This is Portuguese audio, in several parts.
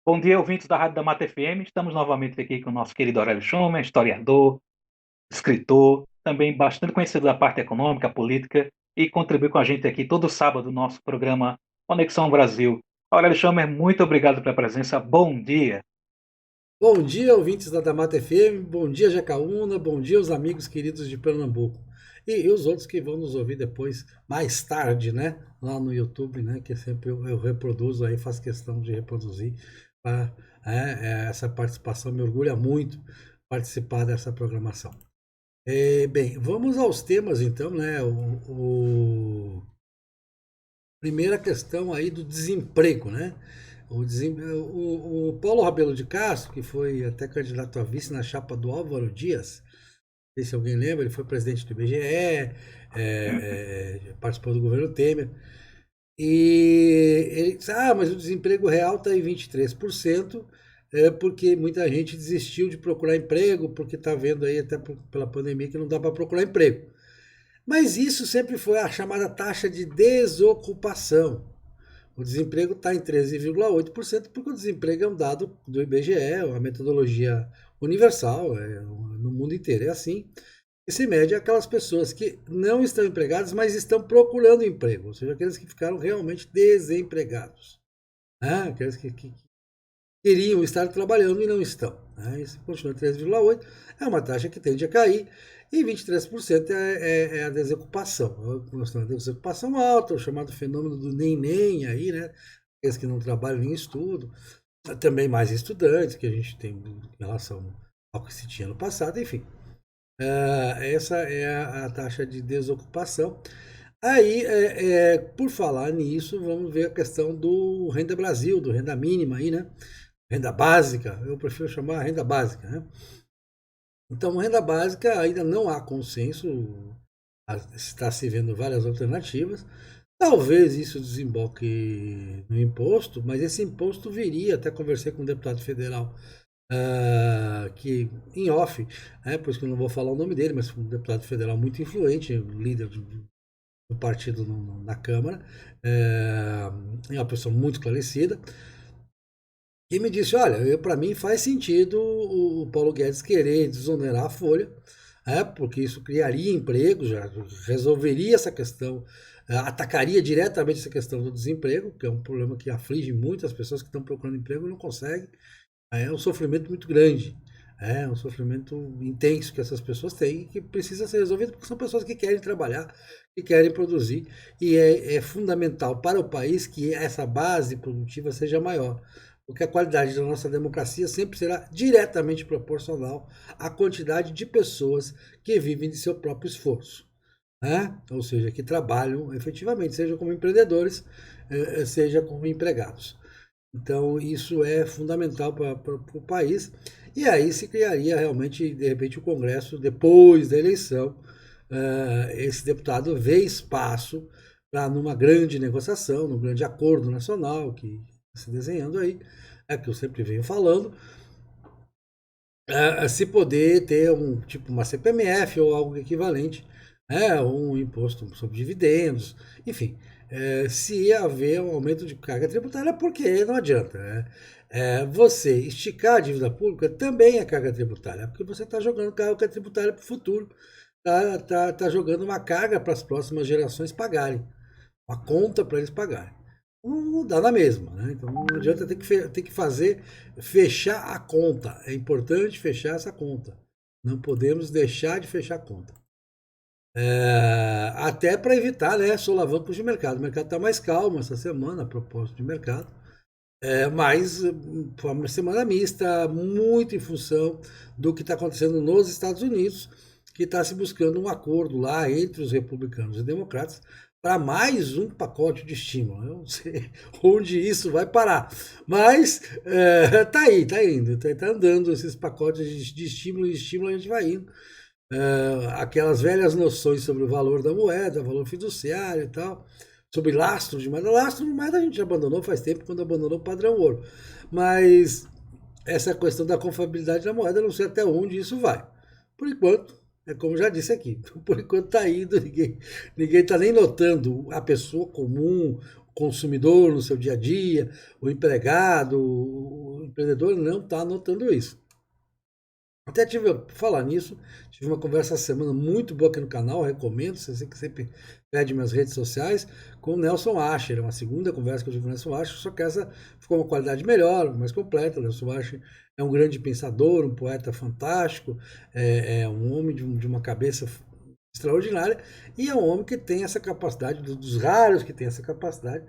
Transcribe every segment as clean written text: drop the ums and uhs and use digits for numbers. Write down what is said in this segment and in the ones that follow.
Bom dia, ouvintes da Rádio da Mata FM. Estamos novamente aqui com o nosso querido Aurélio Schumann, historiador, escritor, também bastante conhecido da parte econômica, política, e contribui com a gente aqui todo sábado no nosso programa Conexão Brasil. Aurélio Schumann, muito obrigado pela presença. Bom dia. Bom dia, ouvintes da Damata FM, bom dia, Jacaúna, bom dia, os amigos queridos de Pernambuco. E os outros que vão nos ouvir depois, mais tarde, né? Lá no YouTube, né? Que sempre eu reproduzo aí, faço questão de reproduzir. Pra, essa participação me orgulha muito participar dessa programação. Bem, vamos aos temas então, né? Primeira questão aí do desemprego, né? O Paulo Rabelo de Castro, que foi até candidato a vice na chapa do Álvaro Dias, não sei se alguém lembra, ele foi presidente do IBGE, participou do governo Temer, e ele disse, mas o desemprego real está em 23%, porque muita gente desistiu de procurar emprego, porque está vendo aí até pela pandemia que não dá para procurar emprego. Mas isso sempre foi a chamada taxa de desocupação. O desemprego está em 13,8%, porque o desemprego é um dado do IBGE, uma metodologia universal, no mundo inteiro é assim. E se mede aquelas pessoas que não estão empregadas, mas estão procurando emprego, ou seja, aqueles que ficaram realmente desempregados. Né? Aqueles que queriam estar trabalhando e não estão. Né? Isso continua em 13,8%, é uma taxa que tende a cair, e 23% é a desocupação. Nós temos a desocupação alta, o chamado fenômeno do nem-nem aí, né? Aqueles que não trabalham nem estudam. Também mais estudantes que a gente tem em relação ao que se tinha no passado, enfim. Essa é a taxa de desocupação. Aí, por falar nisso, vamos ver a questão do Renda Brasil, do renda mínima aí, né? Renda básica, eu prefiro chamar renda básica, né? Então, renda básica ainda não há consenso, está se vendo várias alternativas. Talvez isso desemboque no imposto, mas esse imposto viria, até conversei com um deputado federal que em off, por isso que eu não vou falar o nome dele, mas um deputado federal muito influente, líder do partido na Câmara, é uma pessoa muito esclarecida, e me disse, olha, para mim faz sentido o Paulo Guedes querer desonerar a Folha, porque isso criaria emprego, já resolveria essa questão, atacaria diretamente essa questão do desemprego, que é um problema que aflige muitas pessoas que estão procurando emprego e não conseguem. É um sofrimento muito grande, é um sofrimento intenso que essas pessoas têm e que precisa ser resolvido porque são pessoas que querem trabalhar, que querem produzir, e é fundamental para o país que essa base produtiva seja maior, porque a qualidade da nossa democracia sempre será diretamente proporcional à quantidade de pessoas que vivem de seu próprio esforço. Né? Ou seja, que trabalham efetivamente, seja como empreendedores, seja como empregados. Então, isso é fundamental para o país. E aí se criaria realmente, de repente, o Congresso, depois da eleição, esse deputado vê espaço para, numa grande negociação, num grande acordo nacional que está se desenhando aí, que eu sempre venho falando, se poder ter um tipo uma CPMF ou algo equivalente, um imposto sobre dividendos, enfim, se haver um aumento de carga tributária, porque não adianta. Você esticar a dívida pública também é carga tributária, porque você está jogando carga tributária para o futuro, tá jogando uma carga para as próximas gerações pagarem, uma conta para eles pagarem. Não dá na mesma, né? Então não adianta ter que fazer, fechar a conta. É importante fechar essa conta. Não podemos deixar de fechar a conta. Até para evitar, né, solavancos de mercado. O mercado está mais calmo essa semana, a propósito de mercado. Mas foi uma semana mista, muito em função do que está acontecendo nos Estados Unidos, que está se buscando um acordo lá entre os republicanos e democratas para mais um pacote de estímulo. Eu não sei onde isso vai parar, mas tá aí, tá indo, tá andando esses pacotes de estímulo e estímulo a gente vai indo. Aquelas velhas noções sobre o valor da moeda, valor fiduciário e tal, sobre lastro de moeda. Lastro de moeda a gente abandonou faz tempo, quando abandonou o padrão ouro. Mas essa questão da confiabilidade da moeda, eu não sei até onde isso vai. Por enquanto, é como já disse aqui, por enquanto está indo, ninguém está nem notando a pessoa comum, o consumidor no seu dia a dia, o empregado, empreendedor não está notando isso. Até falar nisso, tive uma conversa essa semana muito boa aqui no canal, recomendo, você que sempre pede minhas redes sociais, com o Nelson Asher, uma segunda conversa que eu tive com o Nelson Asher, só que essa ficou uma qualidade melhor, mais completa. O Nelson Asher é um grande pensador, um poeta fantástico, é um homem de uma cabeça extraordinária, e é um homem que tem essa capacidade, dos raros que tem essa capacidade,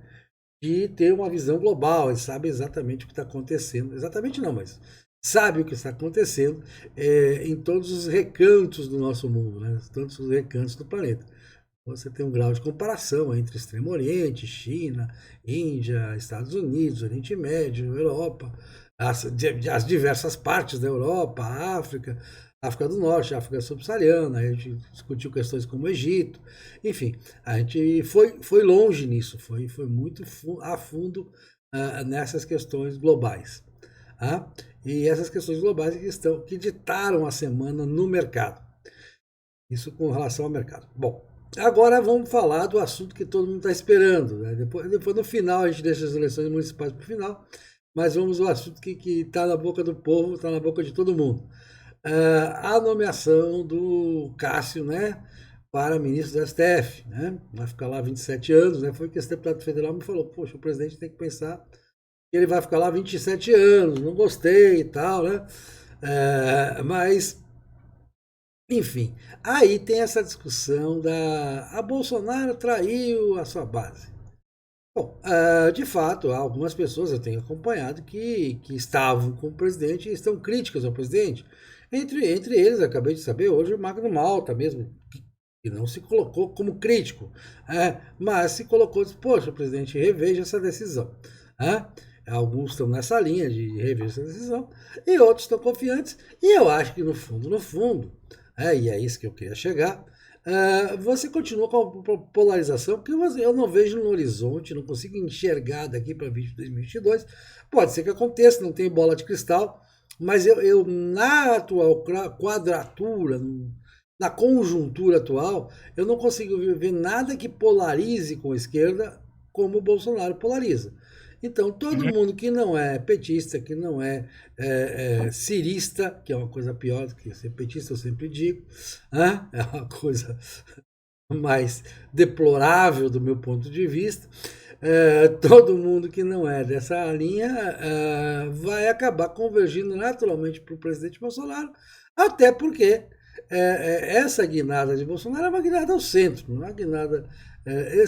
de ter uma visão global, ele sabe exatamente o que está acontecendo, exatamente não, mas sabe o que está acontecendo em todos os recantos do nosso mundo, né? Todos os recantos do planeta. Você tem um grau de comparação entre Extremo Oriente, China, Índia, Estados Unidos, Oriente Médio, Europa, as diversas partes da Europa, África, África do Norte, África Subsaariana, a gente discutiu questões como o Egito, enfim, a gente foi longe nisso, foi muito a fundo nessas questões globais. Tá? E essas questões globais que ditaram a semana no mercado. Isso com relação ao mercado. Bom, agora vamos falar do assunto que todo mundo está esperando. Né? Depois, no final, a gente deixa as eleições municipais para o final, mas vamos ao assunto que está na boca do povo, está na boca de todo mundo. A nomeação do Cássio, né, para ministro do STF. Né? Vai ficar lá 27 anos. Né? Foi que esse deputado federal me falou, poxa, o presidente tem que pensar que ele vai ficar lá 27 anos, não gostei e tal, né? Mas, enfim, aí tem essa discussão a Bolsonaro traiu a sua base. Bom, de fato, há algumas pessoas eu tenho acompanhado que estavam com o presidente e estão críticas ao presidente. Entre eles, acabei de saber, hoje o Magno Malta mesmo, que não se colocou como crítico, mas se colocou, disse, poxa, presidente, reveja essa decisão. Alguns estão nessa linha de rever essa decisão e outros estão confiantes. E eu acho que no fundo, e é isso que eu queria chegar, você continua com a polarização, porque eu não vejo no horizonte, não consigo enxergar daqui para 2022. Pode ser que aconteça, não tenho bola de cristal, mas eu na atual quadratura, na conjuntura atual, eu não consigo ver nada que polarize com a esquerda como o Bolsonaro polariza. Então, todo mundo que não é petista, que não é cirista, que é uma coisa pior do que ser petista, eu sempre digo, é uma coisa mais deplorável do meu ponto de vista, todo mundo que não é dessa linha vai acabar convergindo naturalmente para o presidente Bolsonaro, até porque essa guinada de Bolsonaro é uma guinada ao centro, não é uma guinada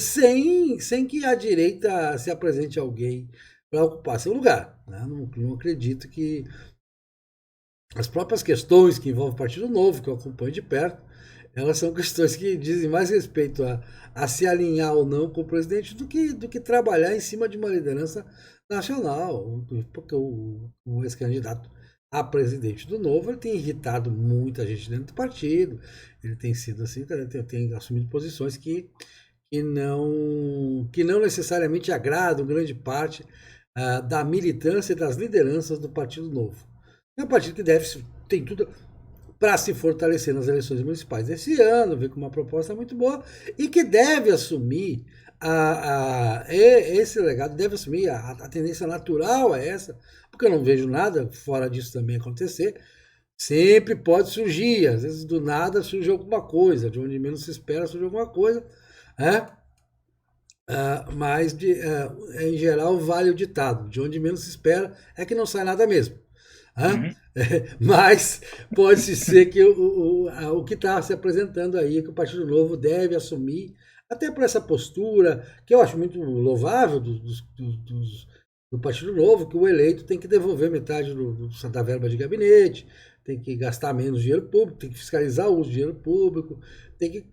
sem que a direita se apresente alguém para ocupar seu lugar. Né? Não acredito que as próprias questões que envolvem o Partido Novo, que eu acompanho de perto, elas são questões que dizem mais respeito a se alinhar ou não com o presidente do que trabalhar em cima de uma liderança nacional, porque o ex-candidato a presidente do Novo, ele tem irritado muita gente dentro do partido, ele tem sido assim, tem assumido posições que não necessariamente agradam grande parte da militância e das lideranças do Partido Novo. É um partido que tem tudo para se fortalecer nas eleições municipais desse ano, vem com uma proposta muito boa e que deve assumir esse legado, deve assumir a tendência natural é essa, porque eu não vejo nada fora disso também acontecer. Sempre pode surgir, às vezes do nada surge alguma coisa, de onde menos se espera surge alguma coisa, mas em geral vale o ditado, de onde menos se espera é que não sai nada mesmo. Mas pode ser que o que está se apresentando aí, que o Partido Novo deve assumir, até por essa postura, que eu acho muito louvável do Partido Novo, que o eleito tem que devolver metade da verba de gabinete, tem que gastar menos dinheiro público, tem que fiscalizar o uso de dinheiro público, tem que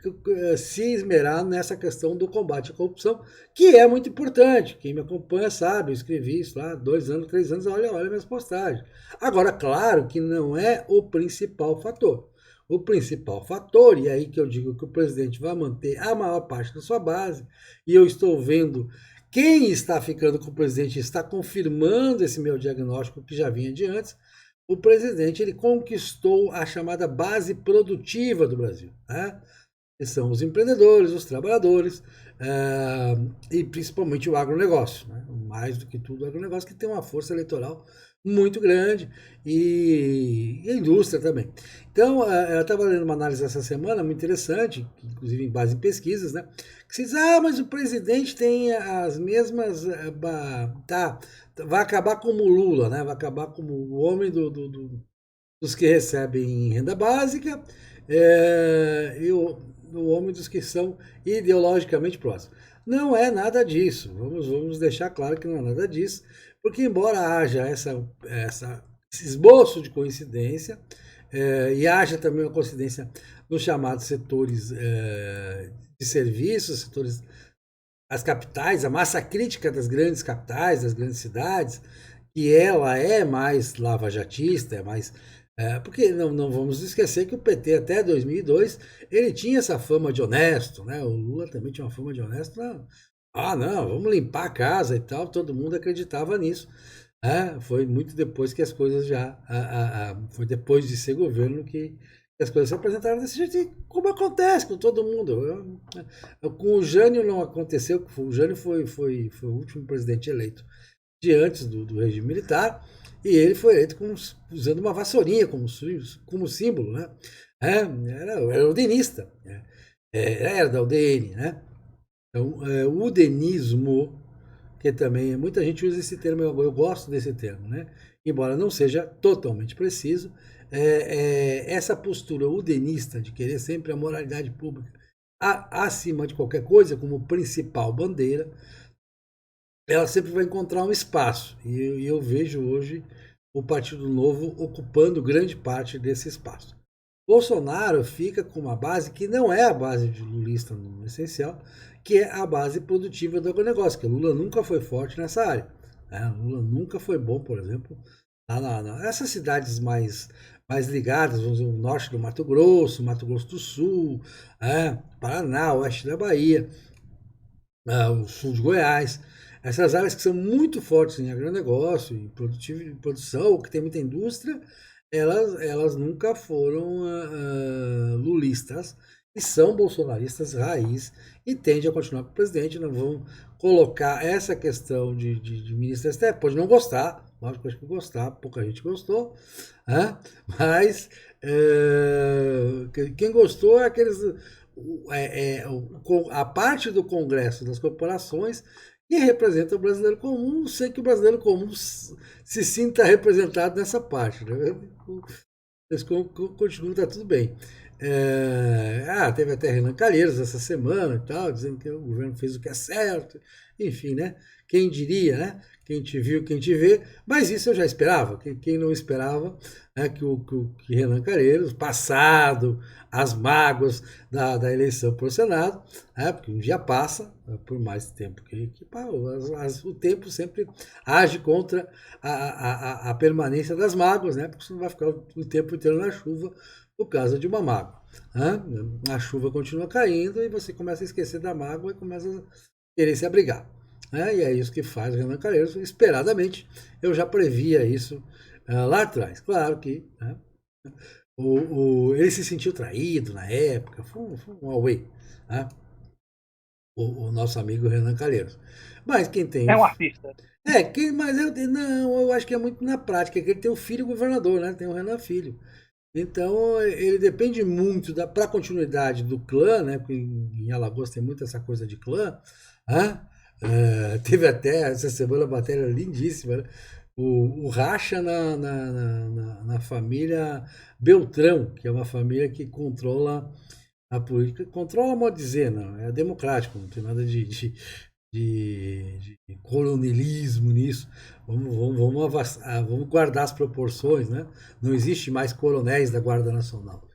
se esmerar nessa questão do combate à corrupção, que é muito importante. Quem me acompanha sabe, eu escrevi isso lá 2 anos, 3 anos, olha minhas postagens. Agora, claro que não é o principal fator. O principal fator, e é aí que eu digo que o presidente vai manter a maior parte da sua base, e eu estou vendo quem está ficando com o presidente está confirmando esse meu diagnóstico que já vinha de antes. O presidente ele conquistou a chamada base produtiva do Brasil. Né? que são os empreendedores, os trabalhadores, e principalmente o agronegócio, né? Mais do que tudo o agronegócio, que tem uma força eleitoral muito grande, e a indústria também. Então, eu estava lendo uma análise essa semana muito interessante, inclusive em base em pesquisas, né? Que se diz, mas o presidente tem as mesmas. Vai acabar como o Lula, né? Vai acabar como o homem dos que recebem renda básica, e o homem dos que são ideologicamente próximos. Não é nada disso. Vamos deixar claro que não é nada disso, porque embora haja esse esboço de coincidência, e haja também uma coincidência nos chamados setores de serviços, setores, as capitais, a massa crítica das grandes capitais, das grandes cidades, que ela é mais lavajatista, é mais. Porque não vamos esquecer que o PT até 2002 ele tinha essa fama de honesto, né? O Lula também tinha uma fama de honesto. Não. Não, vamos limpar a casa e tal, todo mundo acreditava nisso. Foi muito depois que as coisas foi depois de ser governo que as coisas se apresentaram desse jeito, como acontece com todo mundo. Com o Jânio não aconteceu, o Jânio foi o último presidente eleito de antes do regime militar, e ele foi eleito usando uma vassourinha como símbolo, né? Era udenista, né? Era da UDN, né? Então, o udenismo, que também muita gente usa esse termo, eu gosto desse termo, né? Embora não seja totalmente preciso, essa postura udenista de querer sempre a moralidade pública acima de qualquer coisa, como principal bandeira, ela sempre vai encontrar um espaço. E eu vejo hoje o Partido Novo ocupando grande parte desse espaço. Bolsonaro fica com uma base que não é a base de lulista no essencial, que é a base produtiva do agronegócio, que Lula nunca foi forte nessa área. Né? Lula nunca foi bom, por exemplo, nessas cidades mais ligadas, vamos dizer, o norte do Mato Grosso do Sul, Paraná, oeste da Bahia, o sul de Goiás. Essas áreas que são muito fortes em agronegócio, em produção, que tem muita indústria, elas nunca foram lulistas e são bolsonaristas raiz e tendem a continuar com o presidente. Não vão colocar essa questão de ministro da STF. Pode não gostar, lógico que acho que gostar, pouca gente gostou, mas quem gostou é aqueles. A parte do Congresso das corporações que representa o brasileiro comum, sei que o brasileiro comum se sinta representado nessa parte. Né? Mas continua, tá tudo bem. Teve até Renan Calheiros essa semana e tal, dizendo que o governo fez o que é certo. Enfim, né? Quem diria, né? Quem te viu, quem te vê. Mas isso eu já esperava. Quem não esperava que Renan Calheiros, passado as mágoas da eleição para o Senado, porque um dia passa, por mais tempo que o tempo sempre age contra a permanência das mágoas, né? Porque você não vai ficar o tempo inteiro na chuva por causa de uma mágoa. A chuva continua caindo e você começa a esquecer da mágoa e começa a querer se abrigar. E é isso que faz o Renan Calheiros, esperadamente. Eu já previa isso lá atrás. Claro que ele se sentiu traído na época, foi um away, né? O nosso amigo Renan Calheiros. Mas quem tem. É um artista. Mas eu acho que é muito na prática, que ele tem um filho governador, né? Tem o Renan Filho. Então ele depende muito para a continuidade do clã, né? Porque em Alagoas tem muito essa coisa de clã. Teve até essa semana uma matéria lindíssima, né? O racha na família Beltrão, que é uma família que controla a política, controla, modo de dizer, não, é democrático, não tem nada de coronelismo nisso. Vamos guardar as proporções, né? Não existe mais coronéis da Guarda Nacional.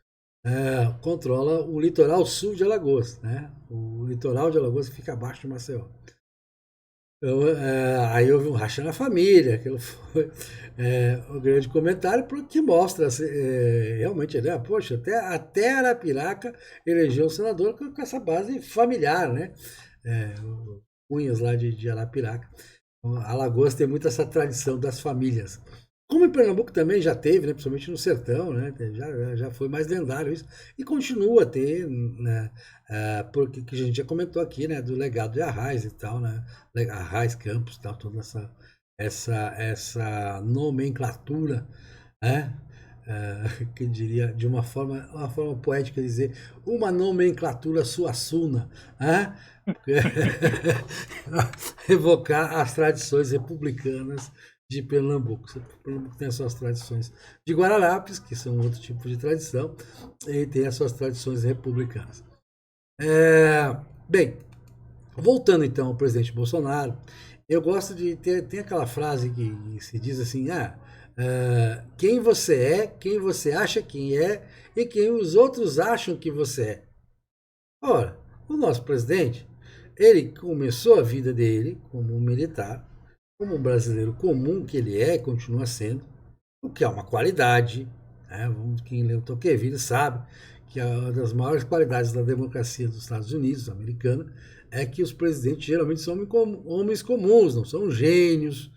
Controla o litoral sul de Alagoas, né? O litoral de Alagoas fica abaixo de Maceió. Então, aí houve um racha na família, aquilo foi um grande comentário que mostra realmente, né? Poxa, até Arapiraca elegeu um senador com essa base familiar, né? Cunhas lá de Arapiraca. Alagoas tem muito essa tradição das famílias. Como em Pernambuco também já teve, né, principalmente no sertão, né, já foi mais lendário isso, e continua a ter, né, porque que a gente já comentou aqui, né, do legado de Arraes e tal, né, Arraes, Campos e tal, toda essa nomenclatura, né, que diria de uma forma poética dizer, uma nomenclatura suassuna, né, evocar as tradições republicanas de Pernambuco. Pernambuco tem as suas tradições de Guararapes, que são outro tipo de tradição, e tem as suas tradições republicanas. Bem, voltando então ao presidente Bolsonaro, eu gosto de ter tem aquela frase que se diz assim, quem você é, quem você acha que é e quem os outros acham que você é. Ora, o nosso presidente, ele começou a vida dele como um militar, como um brasileiro comum que ele é e continua sendo, o que é uma qualidade. Né? Quem leu Tocqueville sabe que uma das maiores qualidades da democracia dos Estados Unidos, americana, é que os presidentes geralmente são homens comuns, não são gênios,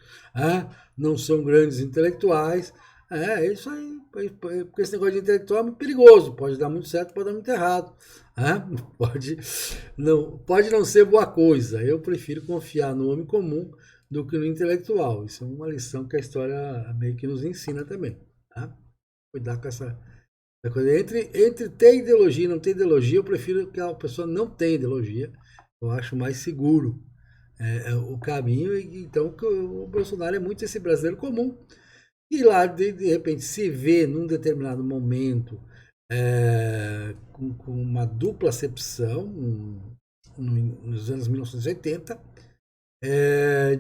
não são grandes intelectuais. É isso aí. Porque esse negócio de intelectual é muito perigoso. Pode dar muito certo, pode dar muito errado. Pode, pode não ser boa coisa. Eu prefiro confiar no homem comum do que no intelectual. Isso é uma lição que a história meio que nos ensina também. Tá? Cuidar com essa coisa. Entre ter ideologia e não ter ideologia, eu prefiro que a pessoa não tenha ideologia. Eu acho mais seguro o caminho. Então, o Bolsonaro é muito esse brasileiro comum. E lá, de repente, se vê num determinado momento com uma dupla acepção, nos anos 1980,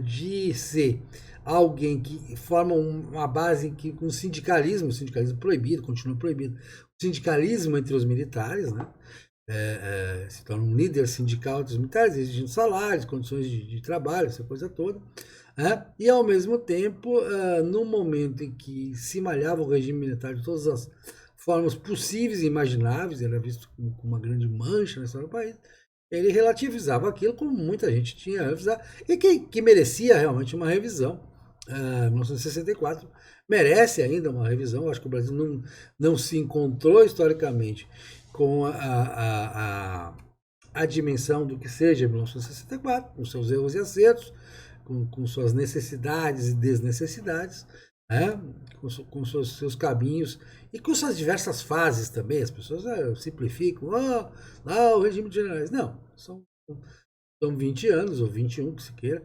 de ser alguém que forma uma base que, com o sindicalismo proibido, continua proibido, o sindicalismo entre os militares, né? Se torna um líder sindical dos militares, exigindo salários, condições de trabalho, essa coisa toda. E, ao mesmo tempo, no momento em que se malhava o regime militar de todas as formas possíveis e imagináveis, era visto como uma grande mancha na história do país, ele relativizava aquilo como muita gente tinha revisado, e que merecia realmente uma revisão. 1964 merece ainda uma revisão. Eu acho que o Brasil não se encontrou historicamente com a dimensão do que seja 1964, com seus erros e acertos, com suas necessidades e desnecessidades, né? com seus caminhos e com suas diversas fases também. As pessoas simplificam, lá o regime de generais. Não, são 20 anos, ou 21, que se queira.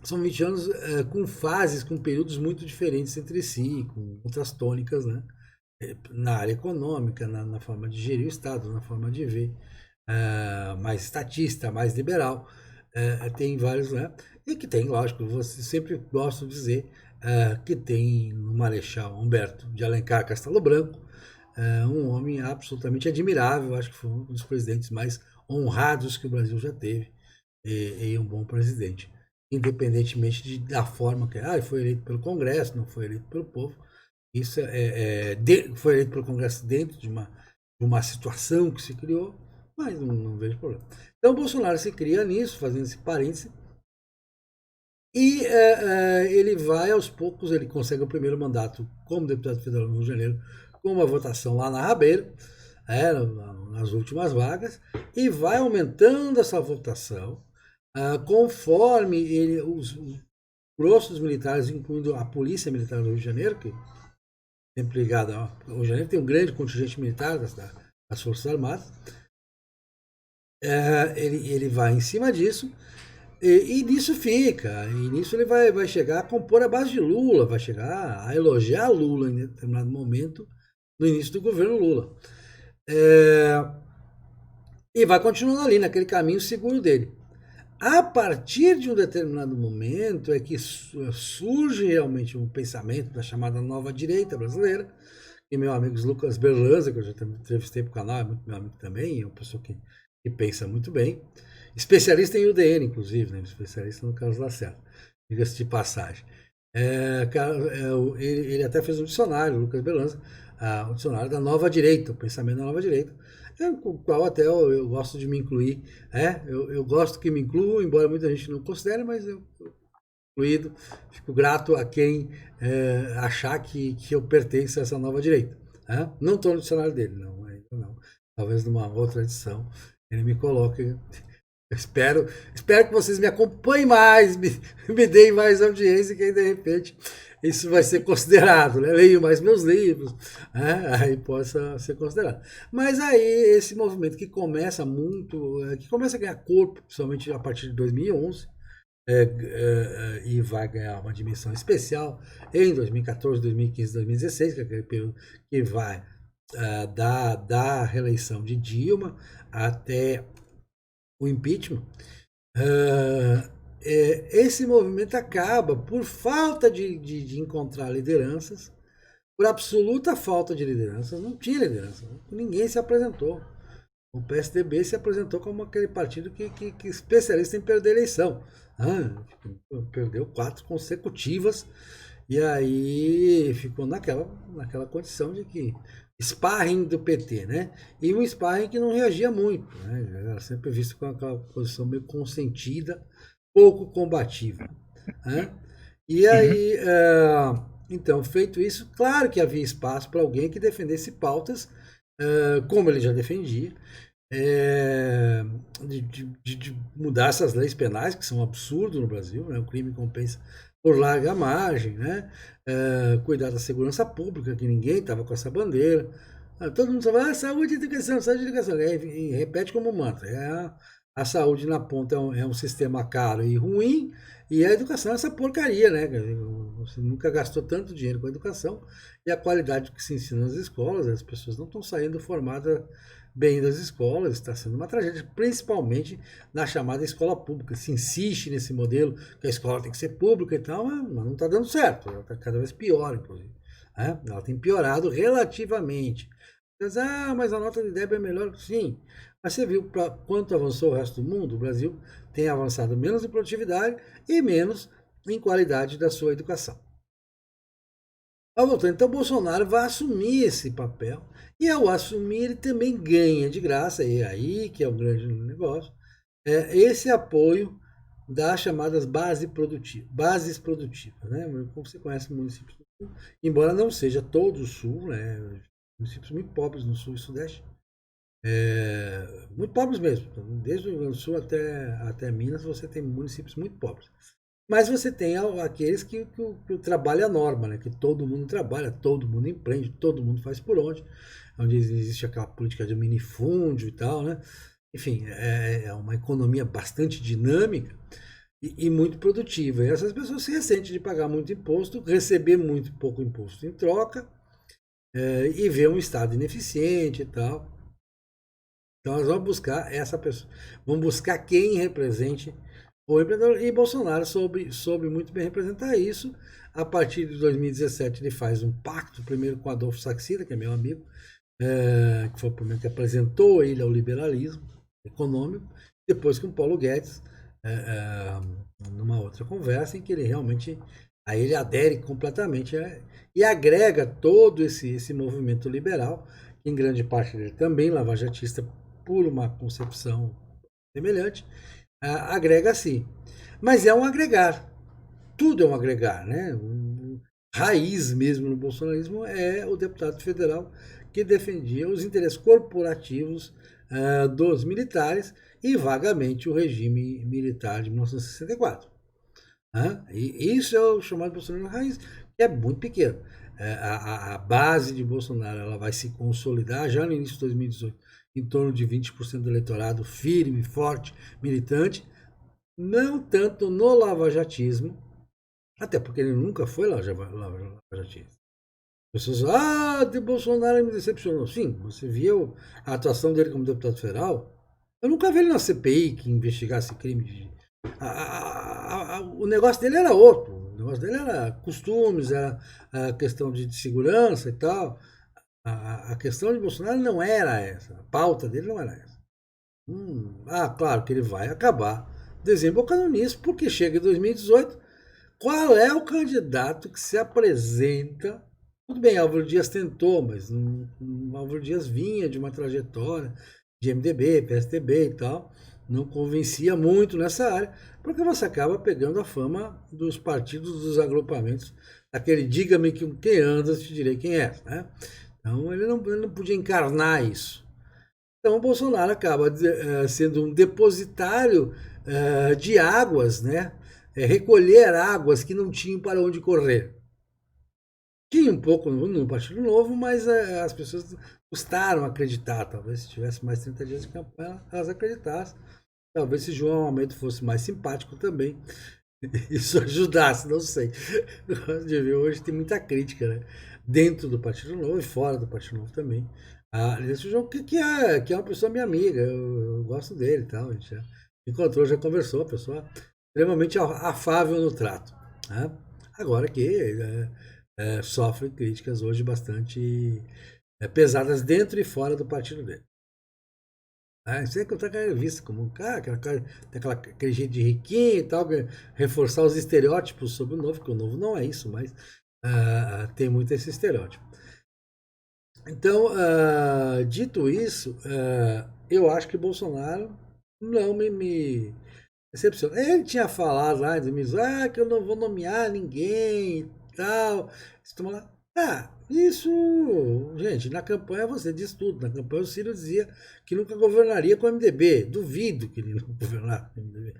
São 20 anos com fases, com períodos muito diferentes entre si, com outras tônicas, né? Na área econômica, na forma de gerir o Estado, na forma de ver, mais estatista, mais liberal. Tem vários, né? E que tem, lógico, você sempre gosto de dizer que tem no Marechal Humberto de Alencar Castelo Branco, um homem absolutamente admirável. Acho que foi um dos presidentes mais honrados que o Brasil já teve, e um bom presidente, independentemente da forma que foi eleito pelo Congresso, não foi eleito pelo povo. Isso foi eleito pelo Congresso dentro de uma situação que se criou, mas não vejo problema. Então, o Bolsonaro se cria nisso, fazendo esse parêntese, e ele vai aos poucos, ele consegue o primeiro mandato como deputado federal no Rio de Janeiro, com uma votação lá na Rabeira, nas últimas vagas, e vai aumentando essa votação, conforme os grossos militares, incluindo a Polícia Militar do Rio de Janeiro, que sempre ligada ao Rio de Janeiro, tem um grande contingente militar das Forças Armadas. Ele vai em cima disso, e nisso fica. E nisso ele vai chegar a compor a base de Lula, vai chegar a elogiar Lula em determinado momento, no início do governo Lula. E vai continuando ali, naquele caminho seguro dele. A partir de um determinado momento é que surge realmente um pensamento da chamada nova direita brasileira, e meu amigo Lucas Berlanza, que eu já entrevistei para o canal, é muito meu amigo também, é uma pessoa que pensa muito bem, especialista em UDN, inclusive, né? Especialista no Carlos Lacerda, diga-se de passagem. Ele até fez um dicionário, Lucas Berlanza, o dicionário da nova direita, o pensamento da nova direita, com o qual até eu gosto de me incluir. Eu gosto que me incluam, embora muita gente não considere, mas eu incluído. Fico grato a quem achar que eu pertenço a essa nova direita. Né? Não estou no dicionário dele, não, ainda não. Talvez numa outra edição ele me coloque. Eu espero que vocês me acompanhem mais, me deem mais audiência, que aí de repente isso vai ser considerado, né? Leio mais meus livros, né? Aí possa ser considerado. Mas aí esse movimento que começa muito, que começa a ganhar corpo, principalmente a partir de 2011, e vai ganhar uma dimensão especial em 2014, 2015, 2016, que é aquele período que vai da reeleição de Dilma até o impeachment. Esse movimento acaba por falta de encontrar lideranças, por absoluta falta de lideranças. Não tinha liderança, ninguém se apresentou. O PSDB se apresentou como aquele partido que especialista em perder eleição. Perdeu 4 consecutivas e aí ficou naquela condição de que sparring do PT, né? E um sparring que não reagia muito, né? Era sempre visto com aquela posição meio consentida, pouco combativa, né? E Uhum. aí, então, feito isso, claro que havia espaço para alguém que defendesse pautas, como ele já defendia, é, de mudar essas leis penais, que são um absurdo no Brasil, né? O crime compensa por larga margem, né? Cuidar da segurança pública, que ninguém estava com essa bandeira. Todo mundo fala, saúde e educação, saúde e educação. E repete como mantra. A saúde na ponta é um sistema caro e ruim, e a educação é essa porcaria, né? Você nunca gastou tanto dinheiro com a educação, e a qualidade que se ensina nas escolas, as pessoas não estão saindo formadas bem das escolas, está sendo uma tragédia, principalmente na chamada escola pública. Se insiste nesse modelo que a escola tem que ser pública e tal, mas não está dando certo, ela está cada vez pior, inclusive. Né? Ela tem piorado relativamente. Mas a nota de Débora é melhor. Sim, mas você viu para quanto avançou o resto do mundo? O Brasil tem avançado menos em produtividade e menos em qualidade da sua educação. Então Bolsonaro vai assumir esse papel e ao assumir ele também ganha de graça, e aí que é o grande negócio, esse apoio das chamadas bases produtivas, né? Como você conhece municípios do sul, embora não seja todo o sul, né? Municípios muito pobres no sul e sudeste, muito pobres mesmo, desde o Rio Grande do Sul até Minas você tem municípios muito pobres. Mas você tem aqueles que o trabalho é a norma, né? Que todo mundo trabalha, todo mundo empreende, todo mundo faz por onde existe aquela política de minifúndio e tal, né? Enfim, é uma economia bastante dinâmica e muito produtiva. E essas pessoas se ressentem de pagar muito imposto, receber muito pouco imposto em troca, e ver um Estado ineficiente e tal. Então nós vamos buscar essa pessoa, vamos buscar quem represente o empreendedor, e Bolsonaro soube muito bem representar isso. A partir de 2017 ele faz um pacto, primeiro com Adolfo Saxida, que é meu amigo, que foi o primeiro que apresentou ele ao liberalismo econômico, depois com Paulo Guedes, numa outra conversa em que ele realmente aí ele adere completamente, e agrega todo esse movimento liberal, que em grande parte dele também lavajatista por uma concepção semelhante, agrega sim. Mas é um agregar. Tudo é um agregar, né? Raiz mesmo no bolsonarismo é o deputado federal que defendia os interesses corporativos dos militares e vagamente o regime militar de 1964. E isso é o chamado bolsonarismo raiz, que é muito pequeno. A base de Bolsonaro ela vai se consolidar já no início de 2018 em torno de 20% do eleitorado firme, forte, militante, não tanto no lavajatismo, até porque ele nunca foi lavajatista. As pessoas, de Bolsonaro me decepcionou. Sim, você viu a atuação dele como deputado federal? Eu nunca vi ele na CPI que investigasse crime de. O negócio dele era outro. O negócio dele era costumes, era a questão de segurança e tal. A questão de Bolsonaro não era essa. A pauta dele não era essa. Claro que ele vai acabar desembocando nisso, porque chega em 2018, qual é o candidato que se apresenta? Tudo bem, Álvaro Dias tentou, mas Álvaro Dias vinha de uma trajetória de MDB, PSDB e tal. não convencia muito nessa área, porque você acaba pegando a fama dos partidos, dos agrupamentos, aquele diga-me com quem andas, te direi quem é. Né? Então ele não podia encarnar isso. Então o Bolsonaro acaba sendo um depositário de águas, né? Recolher águas que não tinham para onde correr. Tinha um pouco no Partido Novo, mas as pessoas custaram acreditar. Talvez se tivesse mais 30 dias de campanha, elas acreditassem. Talvez se João Almeida fosse mais simpático também, isso ajudasse, não sei. Hoje tem muita crítica, né? Dentro do Partido Novo e fora do Partido Novo também. Esse João que é uma pessoa minha amiga, eu gosto dele e tal. A gente já encontrou, já conversou, uma pessoa extremamente afável no trato. Né? Agora que sofre críticas hoje bastante pesadas dentro e fora do partido dele. Isso é que eu tô visto como um cara, tem aquele jeito de riquinho e tal, reforçar os estereótipos sobre o novo, que o novo não é isso, mas tem muito esse estereótipo. Então, dito isso, eu acho que Bolsonaro não me decepciona. Ele tinha falado lá em 2018, que eu não vou nomear ninguém e tal. Isso, gente, na campanha você diz tudo. Na campanha o Ciro dizia que nunca governaria com o MDB. Duvido que ele não governasse com o MDB.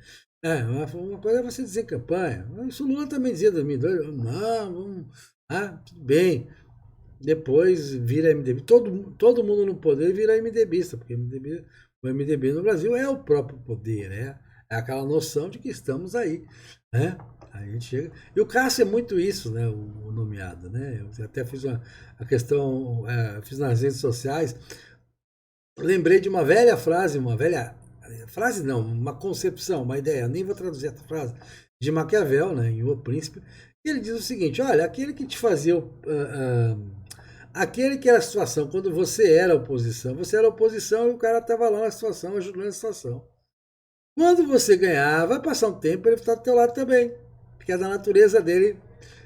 Uma coisa é você dizer em campanha. Isso o Lula também dizia em 2002. Não, vamos, tudo bem. Depois vira MDB. Todo mundo no poder vira MDBista, porque o MDB no Brasil é o próprio poder, né? É aquela noção de que estamos aí, né? A gente chega. E o Cássio é muito isso, né? O nomeado, né? Eu até fiz a questão, fiz nas redes sociais. Lembrei de uma velha frase, frase não, uma concepção, uma ideia, nem vou traduzir a frase, de Maquiavel, né? Em O Príncipe. E ele diz o seguinte: olha, aquele que te fazia. Aquele que era a situação, quando você era oposição e o cara estava lá na situação, ajudando a situação. Quando você ganhar, vai passar um tempo, ele está do teu lado também. Porque é da natureza dele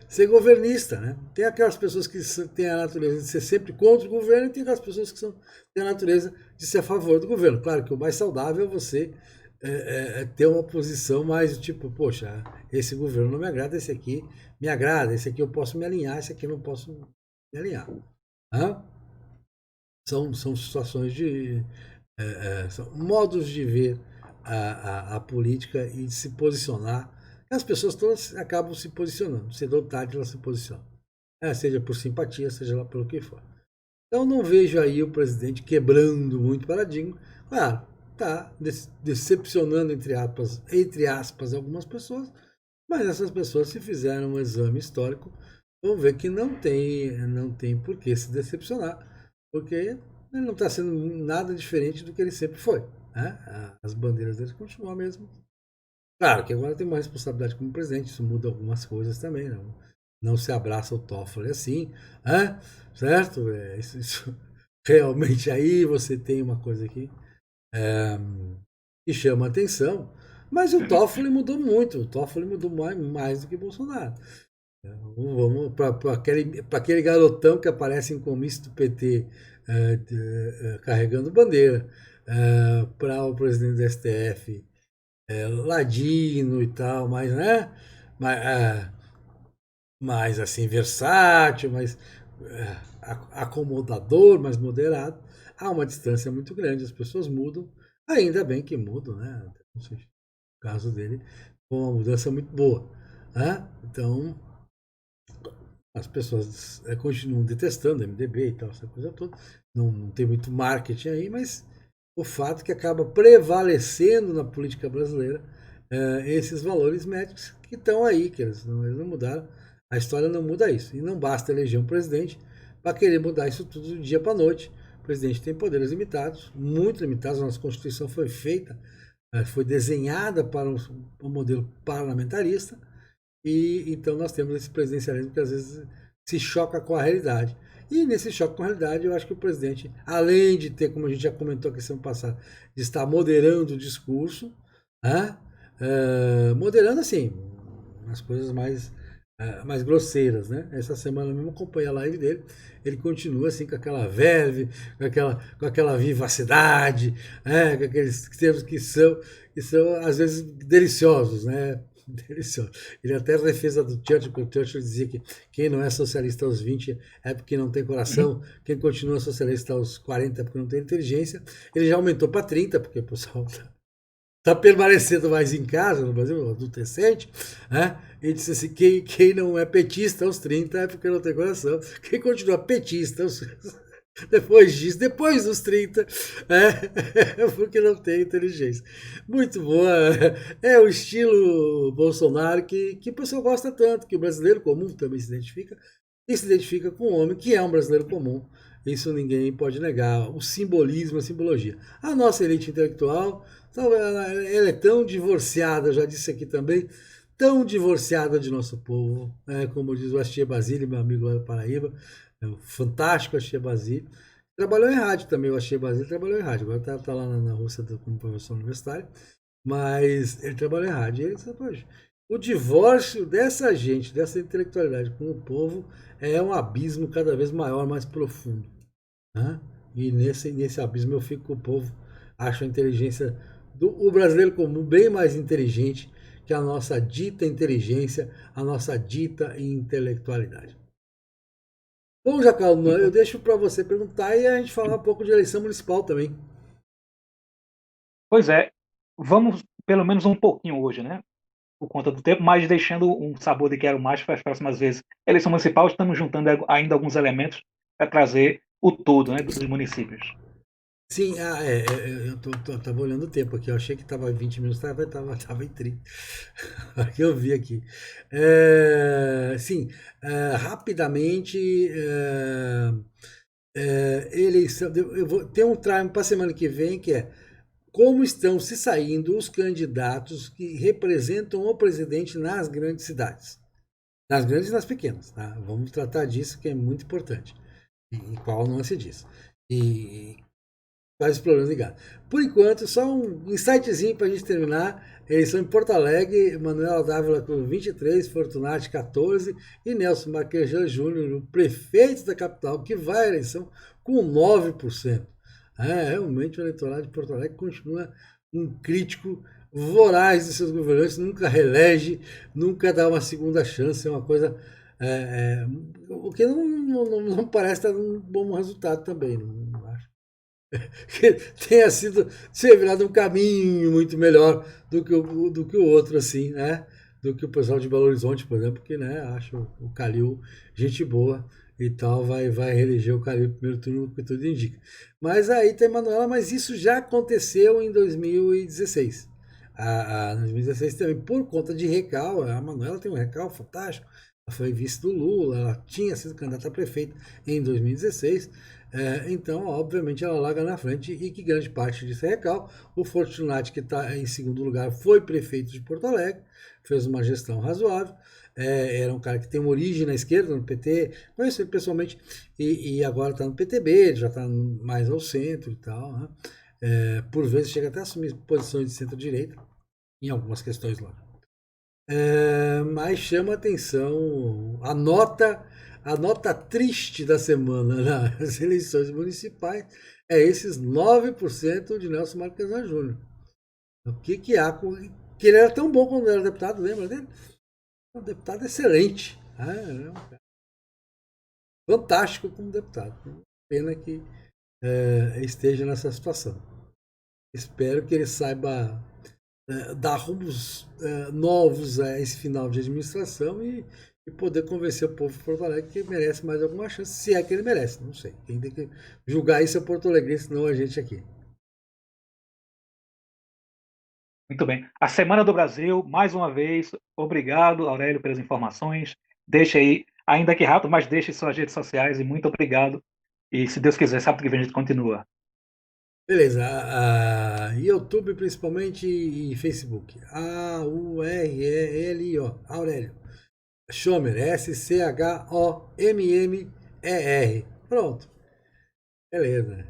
ser governista, né? Tem aquelas pessoas que têm a natureza de ser sempre contra o governo e tem aquelas pessoas que têm a natureza de ser a favor do governo. Claro que o mais saudável é você ter uma posição mais tipo, poxa, esse governo não me agrada, esse aqui me agrada, esse aqui eu posso me alinhar, esse aqui eu não posso me alinhar. Né? São situações são modos de ver a política e de se posicionar. As pessoas todas acabam se posicionando, cedo ou tarde elas se posicionam. Seja por simpatia, seja lá pelo que for. Então não vejo aí o presidente quebrando muito paradigma. Claro, está decepcionando, entre aspas, algumas pessoas, mas essas pessoas, se fizerem um exame histórico, vão ver que não tem por que se decepcionar, porque ele não está sendo nada diferente do que ele sempre foi. Né? As bandeiras dele continuam mesmo. Claro que agora tem uma responsabilidade como presidente, isso muda algumas coisas também. Não se abraça o Toffoli assim, né? Certo? Isso realmente aí você tem uma coisa aqui que chama atenção, mas o Toffoli mudou muito, o Toffoli mudou mais do que Bolsonaro. Vamos para aquele garotão que aparece em comício do PT carregando bandeira, para o presidente do STF ladino e tal, mas né, mais, mais assim versátil, mais acomodador, mais moderado. Há uma distância muito grande, as pessoas mudam, ainda bem que mudam, né? No caso dele, foi uma mudança muito boa. Né? Então, as pessoas continuam detestando MDB e tal, essa coisa toda. Não tem muito marketing aí, mas o fato que acaba prevalecendo na política brasileira esses valores médicos que estão aí, que eles não mudaram. A história não muda isso. E não basta eleger um presidente para querer mudar isso tudo do dia para a noite. O presidente tem poderes limitados, muito limitados. A nossa Constituição foi feita, foi desenhada para um modelo parlamentarista. E então nós temos esse presidencialismo que às vezes se choca com a realidade. E nesse choque com a realidade, eu acho que o presidente, além de ter, como a gente já comentou aqui semana passada, de estar moderando o discurso, né? Moderando assim, as coisas mais mais grosseiras, né? Essa semana mesmo acompanhei a live dele, ele continua assim com aquela verve, com aquela vivacidade, com aqueles termos que são às vezes deliciosos, né? Delicioso. Ele até defesa do Churchill, porque o Churchill dizia que quem não é socialista aos 20 é porque não tem Uhum. coração, quem continua socialista aos 40 é porque não tem inteligência. Ele já aumentou para 30, porque o pessoal está permanecendo mais em casa no Brasil, adultecente, né? E disse assim: quem não é petista aos 30 é porque não tem coração. Quem continua petista depois disso, depois dos 30, é porque não tem inteligência. Muito boa. É o estilo Bolsonaro que o pessoal gosta tanto, que o brasileiro comum também se identifica, e se identifica com o homem que é um brasileiro comum. Isso ninguém pode negar. O simbolismo, a simbologia. A nossa elite intelectual, então, ela é tão divorciada, já disse aqui também, tão divorciada de nosso povo, como diz o Achille Basile, meu amigo lá da Paraíba, o fantástico Achille Basile. Trabalhou em rádio também, o Achille Basile trabalhou em rádio, agora tá lá na Rússia como professor universitário, mas ele trabalhou em rádio. E ele disse: "Poxa, o divórcio dessa gente, dessa intelectualidade com o povo é um abismo cada vez maior, mais profundo. Né? E nesse abismo eu fico com o povo, acho a inteligência do brasileiro comum bem mais inteligente que a nossa dita inteligência, a nossa dita intelectualidade." Bom, Jacal, eu Muito. deixo para você perguntar e a gente falar um pouco de eleição municipal também. Pois é, vamos pelo menos um pouquinho hoje, né? Por conta do tempo, mas deixando um sabor de quero mais para as próximas vezes. Eleição municipal, estamos juntando ainda alguns elementos para trazer o todo, né, dos municípios. Sim, eu tava olhando o tempo aqui, eu achei que estava 20 minutos, tava em 30. Que eu vi aqui. Sim, rapidamente, eleição. Eu vou ter um tramo para a semana que vem que é como estão se saindo os candidatos que representam o presidente nas grandes cidades. Nas grandes e nas pequenas, tá? Vamos tratar disso que é muito importante. E qual não se diz. E quais os problemas ligados. Por enquanto, só um insightzinho para a gente terminar. Eleição em Porto Alegre, Manuel Dávila com 23, Fortunati 14 e Nelson Marquesan Júnior, o prefeito da capital, que vai à eleição com 9%. Realmente o eleitorado de Porto Alegre continua um crítico voraz de seus governantes, nunca reelege, nunca dá uma segunda chance, é uma coisa. O que não parece estar um bom resultado também, não acho que tenha sido ser virado um caminho muito melhor do que o outro, assim, né? Do que o pessoal de Belo Horizonte, por exemplo, que, né, acho o Calil gente boa e tal, vai reeleger o Calil no primeiro turno, o que tudo indica. Mas aí tem Manuela, mas isso já aconteceu em 2016. 2016 também, por conta de recal, a Manuela tem um recal fantástico. Ela foi vice do Lula, ela tinha sido candidata a prefeito em 2016. Então, obviamente, ela larga na frente e que grande parte disso é recal. O Fortunati, que está em segundo lugar, foi prefeito de Porto Alegre, fez uma gestão razoável. Era um cara que tem uma origem na esquerda, no PT, conheço ele pessoalmente, e agora está no PTB, já está mais ao centro e tal. Né? Por vezes chega até a assumir posições de centro-direita, em algumas questões lá. Mas chama atenção a nota triste da semana nas eleições municipais é esses 9% de Nelson Marquesan Júnior. O que há com. Que ele era tão bom quando era deputado, lembra dele? Um deputado excelente. Era um cara fantástico como deputado. Pena que esteja nessa situação. Espero que ele saiba dar rumos novos a esse final de administração e poder convencer o povo de Porto Alegre que merece mais alguma chance, se é que ele merece, não sei. Quem tem que julgar isso é Porto Alegre, senão a gente aqui. Muito bem. A Semana do Brasil, mais uma vez, obrigado, Aurélio, pelas informações. Deixe aí, ainda que rápido, mas deixe suas redes sociais e muito obrigado. E se Deus quiser, sábado que vem a gente continua. Beleza, YouTube principalmente e Facebook. AURELIO, Aurélio. Schomer, SCHOMMER. Pronto, beleza.